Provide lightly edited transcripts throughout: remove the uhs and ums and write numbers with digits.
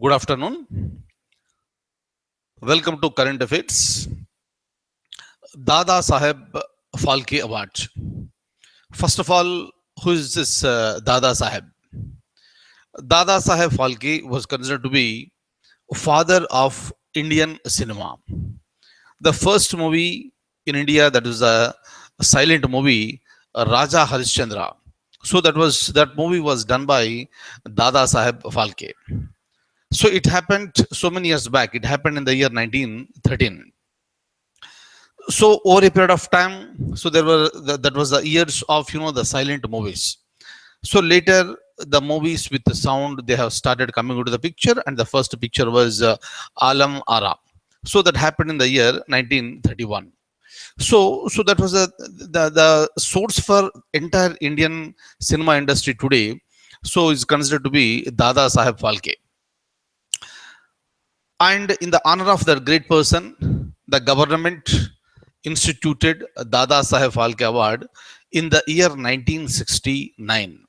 Good afternoon. Welcome to Current Affairs. Dadasaheb Phalke Award. First of all, who is this Dadasaheb? Dadasaheb Phalke was considered to be father of Indian cinema. The first movie in India that was a silent movie, Raja Harishchandra. So that movie was done by Dadasaheb Phalke. So it happened so many years back. It happened in the year 1913. So over a period of time, so that was the years of the silent movies. So later the movies with the sound they have started coming into the picture, and the first picture was Alam Ara. So that happened in the year 1931. So that was the source for entire Indian cinema industry today. So is considered to be Dada Saheb Phalke. And in the honor of that great person, the government instituted Dada Saheb Phalke Award in the year 1969.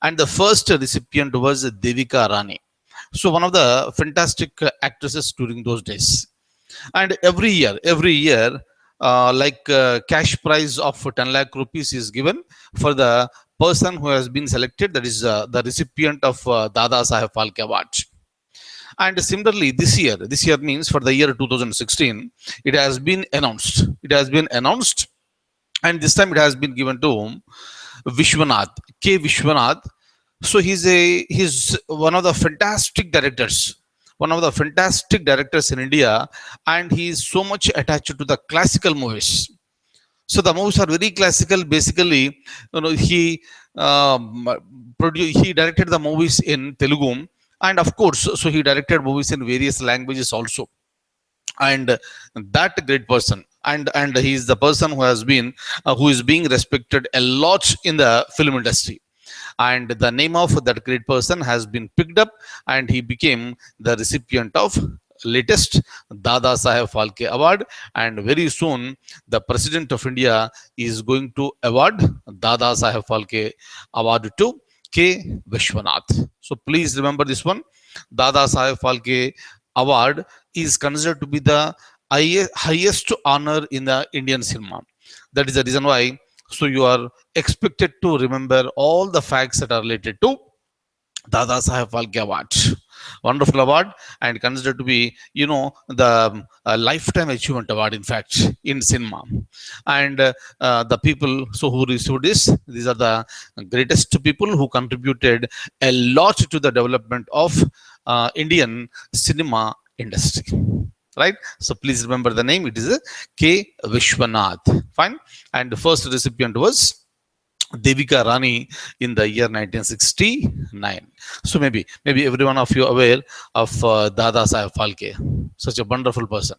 And the first recipient was Devika Rani. So one of the fantastic actresses during those days. And every year, cash prize of 10 lakh rupees is given for the person who has been selected, that is the recipient of Dada Saheb Phalke Award. And similarly, this year means for the year 2016, it has been announced. It has been announced, and this time it has been given to Vishwanath, K. Vishwanath. So he's one of the fantastic directors, one of the fantastic directors in India, and he is so much attached to the classical movies. So the movies are very classical. Basically, um, he directed the movies in Telugu, and of course, so he directed movies in various languages also. And that great person, and he is the person who is being respected a lot in the film industry. And the name of that great person has been picked up, and he became the recipient of latest Dada Saheb Phalke Award. And very soon, the President of India is going to award Dada Saheb Phalke Award to K. Vishwanath. So please remember this one. Dada Saheb Phalke Award is considered to be the highest honor in the Indian cinema. That is the reason why. So you are expected to remember all the facts that are related to Dada Saheb Phalke Award. Wonderful award, and considered to be, the lifetime achievement award, in fact, in cinema. And the people who received this, these are the greatest people who contributed a lot to the development of Indian cinema industry. Right? So please remember the name. It is K. Vishwanath. Fine. And the first recipient was Devika Rani in the year 1969. So maybe every one of you aware of Dada Saheb Phalke, such a wonderful person.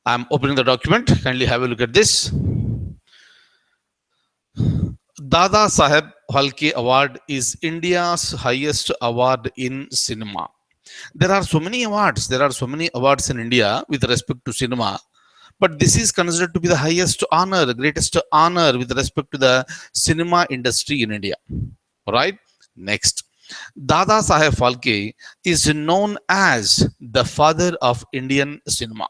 I'm opening the document. Kindly have a look at this. Dada Saheb Phalke Award is India's highest award in cinema. There are so many awards. There are so many awards in India with respect to cinema, but this is considered to be the highest honor, the greatest honor with respect to the cinema industry in India. Right? Next, Dada Saheb Phalke is known as the father of Indian cinema.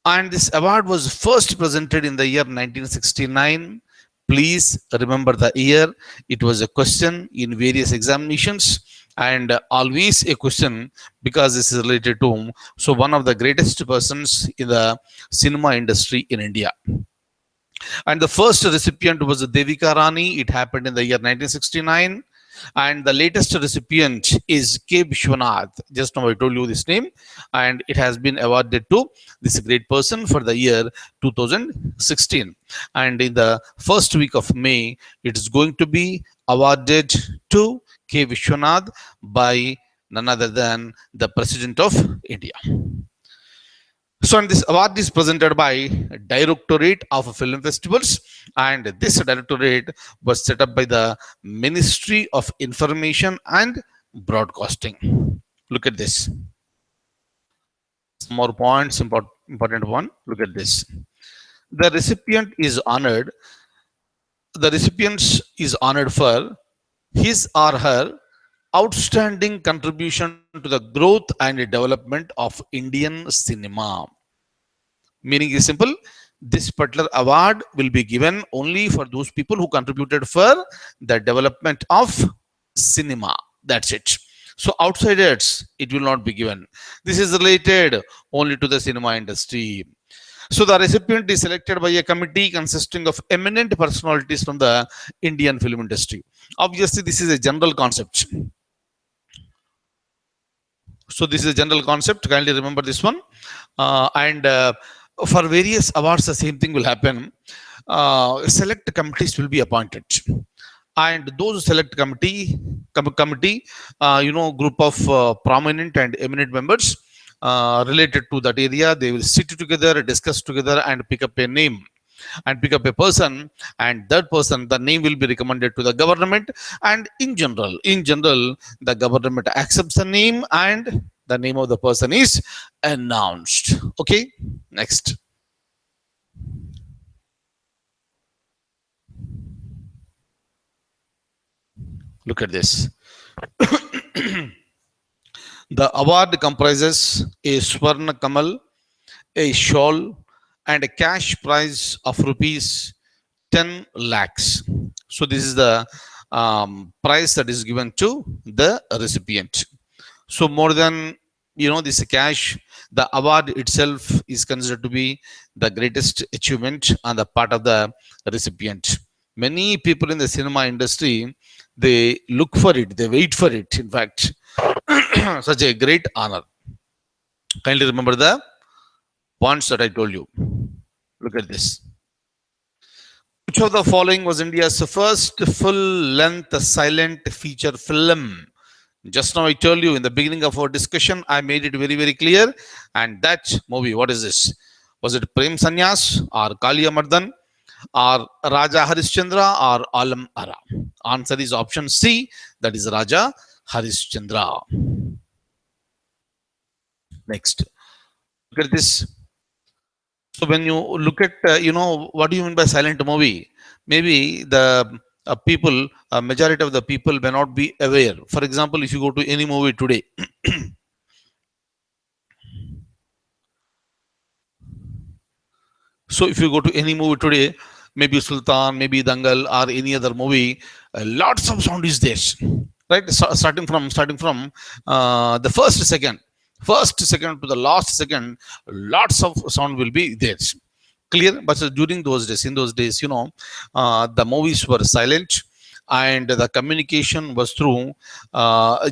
And this award was first presented in the year 1969. Please remember the year. It was a question in various examinations, and always a question because this is related to one of the greatest persons in the cinema industry in India. And the first recipient was Devika Rani. It happened in the year 1969. And the latest recipient is K. Vishwanath. Just now I told you this name, and it has been awarded to this great person for the year 2016. And in the first week of May, it is going to be awarded to K. Vishwanath by none other than the President of India. So, and this award is presented by Directorate of Film Festivals, and this directorate was set up by the Ministry of Information and Broadcasting. Look at this. Some more points, important one. Look at this. The recipient is honored. The recipient is honored for his or her outstanding contribution to the growth and development of Indian cinema. Meaning is simple. This particular award will be given only for those people who contributed for the development of cinema. That's it. So outsiders, it will not be given. This is related only to the cinema industry. So the recipient is selected by a committee consisting of eminent personalities from the Indian film industry. Obviously, this is a general concept. So this is a general concept. Kindly remember this one. And for various awards, the same thing will happen. Select committees will be appointed, and those select committee, group of prominent and eminent members related to that area, they will sit together, discuss together, and pick up a name and pick up a person, and that person, the name will be recommended to the government, and in general the government accepts the name and the name of the person is announced. Okay, next. Look at this. The award comprises a Swarna Kamal, a shawl, and a cash prize of rupees 10 lakhs. So this is the prize that is given to the recipient. So more than this cash, the award itself is considered to be the greatest achievement on the part of the recipient. Many people in the cinema industry, they look for it, they wait for it. In fact, such a great honor. Kindly remember the points that I told you. Look at this. Which of the following was India's first full-length silent feature film? Just now I told you in the beginning of our discussion, I made it very, very clear. And that movie, what is this? Was it Prem Sanyas or Kaliya Mardan or Raja Harishchandra or Alam Ara? Answer is option C, that is Raja Harishchandra. Next. Look at this. So when you look at, what do you mean by silent movie? Maybe the majority of the people may not be aware. For example, if you go to any movie today, so if you go to any movie today, maybe Sultan, maybe Dangal, or any other movie, lots of sound is there, right? Starting from the first second to the last second, lots of sound will be there. Clear? But during those days, in those days, the movies were silent, and the communication was through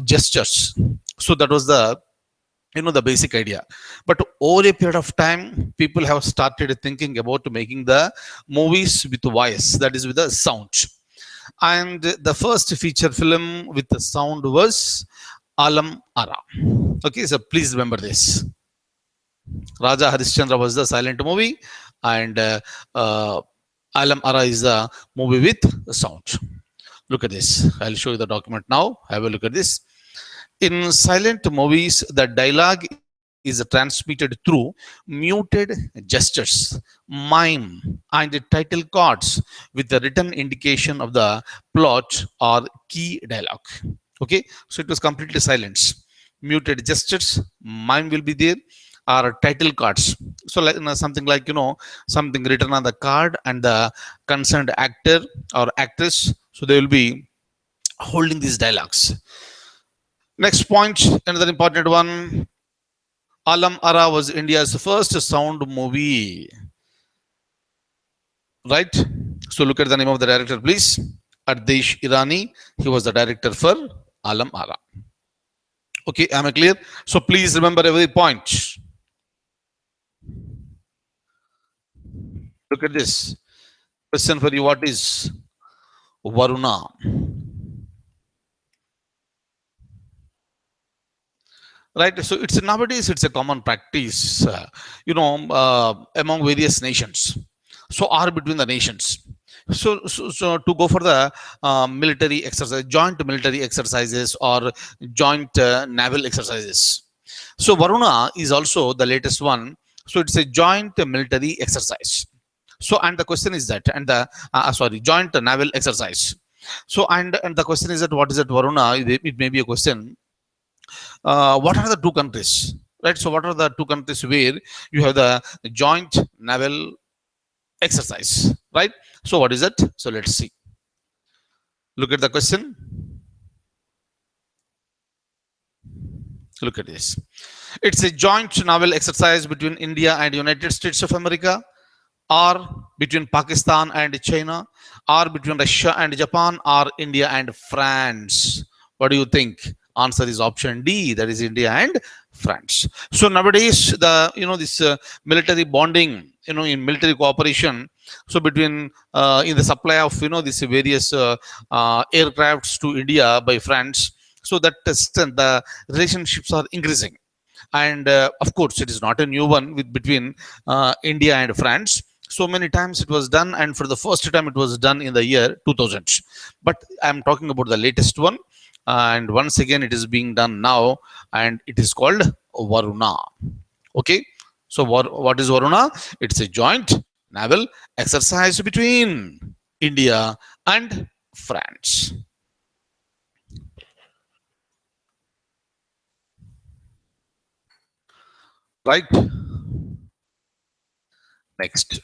gestures. So that was the basic idea. But over a period of time, people have started thinking about making the movies with voice, that is with the sound. And the first feature film with the sound was Alam Ara. Okay, so please remember this. Raja Harishchandra was the silent movie, and Alam Ara is the movie with sound. Look at this. I'll show you the document now. Have a look at this. In silent movies, the dialogue is transmitted through muted gestures, mime, and title cards with the written indication of the plot or key dialogue. Okay, so it was completely silent. Muted gestures, mime will be there, or title cards. So like something like something written on the card, and the concerned actor or actress, so they will be holding these dialogues. Next point, another important one. Alam Ara was India's first sound movie. Right? So look at the name of the director, please. Ardesh Irani. He was the director for Alam Ara. Okay, am I clear? So please remember every point. Look at this. Question for you: what is Varuna? Right, so it's nowadays it's a common practice, among various nations, so or between the nations. So to go for the military exercise, joint military exercises, or joint naval exercises. So Varuna is also the latest one. So it's a joint military exercise. So and the question is that, and the joint naval exercise. So, and the question is that what is that Varuna? It may be a question. What are the two countries? Right. So, what are the two countries where you have the joint naval exercise? Right. So, what is it? So, let's see. Look at the question. Look at this. It's a joint naval exercise between India and United States of America, or between Pakistan and China, or between Russia and Japan, or India and France. What do you think? Answer is option D, that is India and France. So nowadays, the this military bonding, in military cooperation, so between in the supply of these various aircrafts to India by France, so that the relationships are increasing. And of course, it is not a new one with between India and France. So many times it was done, and for the first time it was done in the year 2000. But I'm talking about the latest one, and once again it is being done now, and it is called Varuna. Okay, so what is Varuna? It's a joint naval exercise between India and France. Right. Next.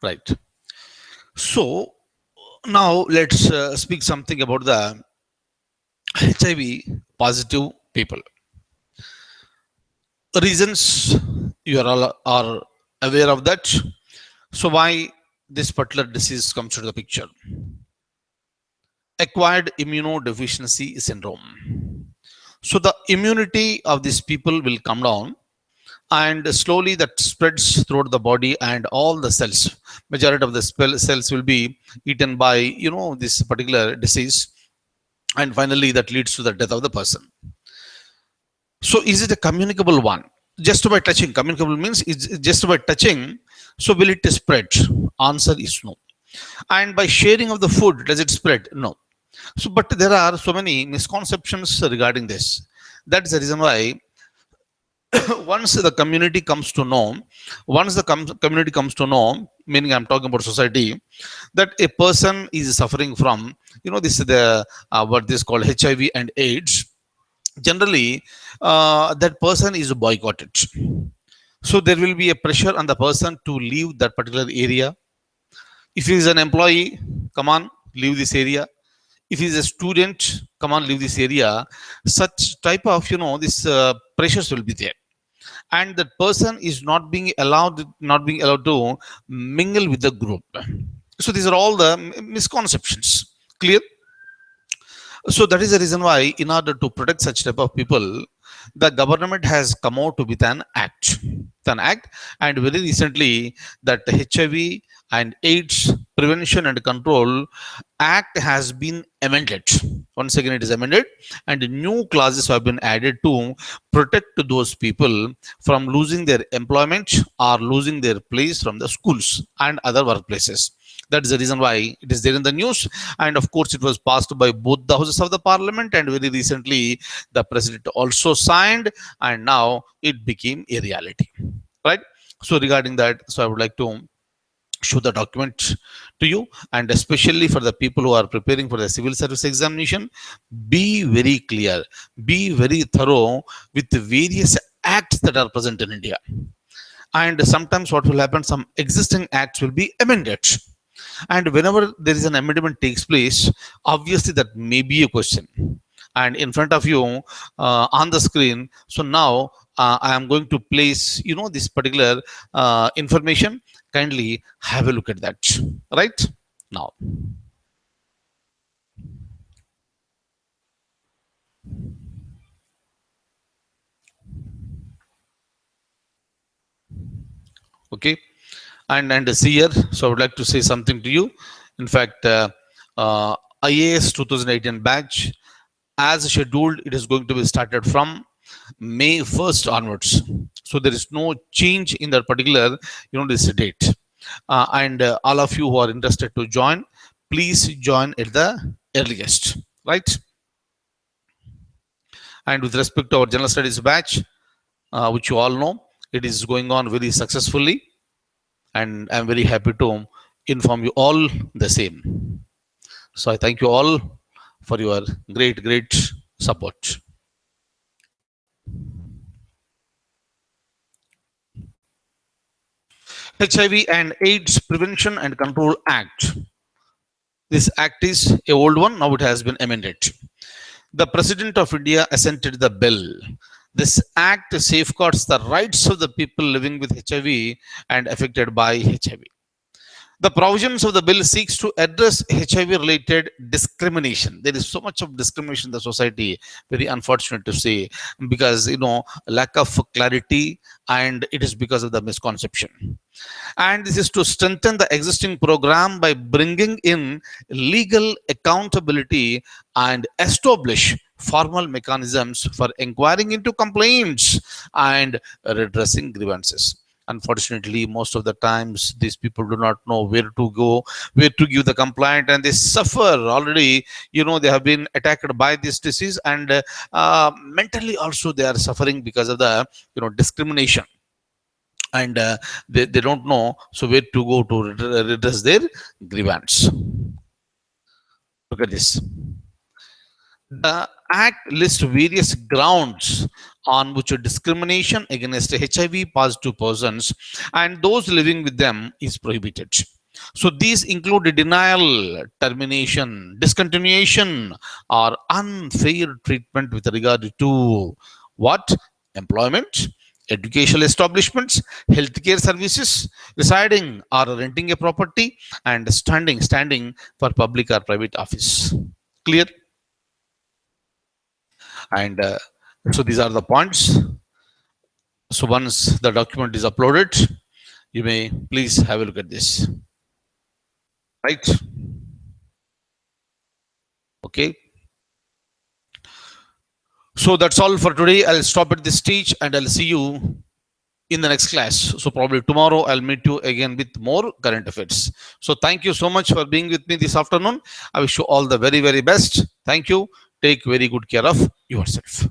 Right. So now let's speak something about the HIV positive people. Reasons, you are all are aware of that. So why this particular disease comes to the picture? Acquired immunodeficiency syndrome. So the immunity of these people will come down, and slowly that spreads throughout the body, and all the cells, majority of the cells will be eaten by this particular disease, and finally that leads to the death of the person. So is it a communicable one? Just by touching, communicable means it's just by touching. So will it spread? Answer is no. And by sharing of the food, does it spread? No. So, but there are so many misconceptions regarding this. That's the reason why once the community comes to know, once the community comes to know, meaning I'm talking about society, that a person is suffering from, this is the what this called HIV and AIDS. Generally, that person is boycotted. So there will be a pressure on the person to leave that particular area. If he is an employee, come on, leave this area. If he is a student, come on, leave this area. Such type of this pressures will be there, and that person is not being allowed to mingle with the group. So these are all the misconceptions. Clear? So that is the reason why, in order to protect such type of people, the government has come out with an act, and very recently that HIV and AIDS Prevention and Control Act has been amended. Once again, it is amended, and new clauses have been added to protect those people from losing their employment or losing their place from the schools and other workplaces. That is the reason why it is there in the news. And of course, it was passed by both the houses of the parliament, and very recently, the president also signed, and now it became a reality. Right? So, regarding that, so I would like to show the document to you, and especially for the people who are preparing for the civil service examination, be very clear, be very thorough with the various acts that are present in India. And sometimes what will happen, some existing acts will be amended, and whenever there is an amendment takes place, obviously that may be a question. And in front of you on the screen, so now I am going to place this particular information. Kindly have a look at that. Right now. Okay. And see here, so I would like to say something to you. In fact, uh, IAS 2018 batch, as scheduled, it is going to be started from May 1st onwards. So there is no change in that particular this date. And all of you who are interested to join, please join at the earliest. Right? And with respect to our general studies batch, which you all know, it is going on very successfully. and I'm very happy to inform you all the same. So I thank you all for your great support. HIV and AIDS Prevention and Control Act. This act is a old one, now it has been amended. The President of India assented the bill. This act safeguards the rights of the people living with HIV and affected by HIV. The provisions of the bill seeks to address HIV related discrimination. There is so much of discrimination in the society, very unfortunate to say, because lack of clarity, and it is because of the misconception. And this is to strengthen the existing program by bringing in legal accountability and establish formal mechanisms for inquiring into complaints and redressing grievances. Unfortunately, most of the times these people do not know where to go, where to give the complaint, and they suffer already. They have been attacked by this disease, and mentally also they are suffering because of the discrimination, and they don't know so where to go to redress their grievance. Look at this. The Act lists various grounds on which a discrimination against HIV positive persons and those living with them is prohibited. So these include denial, termination, discontinuation, or unfair treatment with regard to what? Employment, educational establishments, healthcare services, residing or renting a property, and standing for public or private office. Clear? And so these are the points. So once the document is uploaded, you may please have a look at this. Right? Okay. So that's all for today. I'll stop at this stage and I'll see you in the next class. So probably tomorrow I'll meet you again with more current affairs. So thank you so much for being with me this afternoon. I wish you all the very best. Thank you. Take very good care of yourself.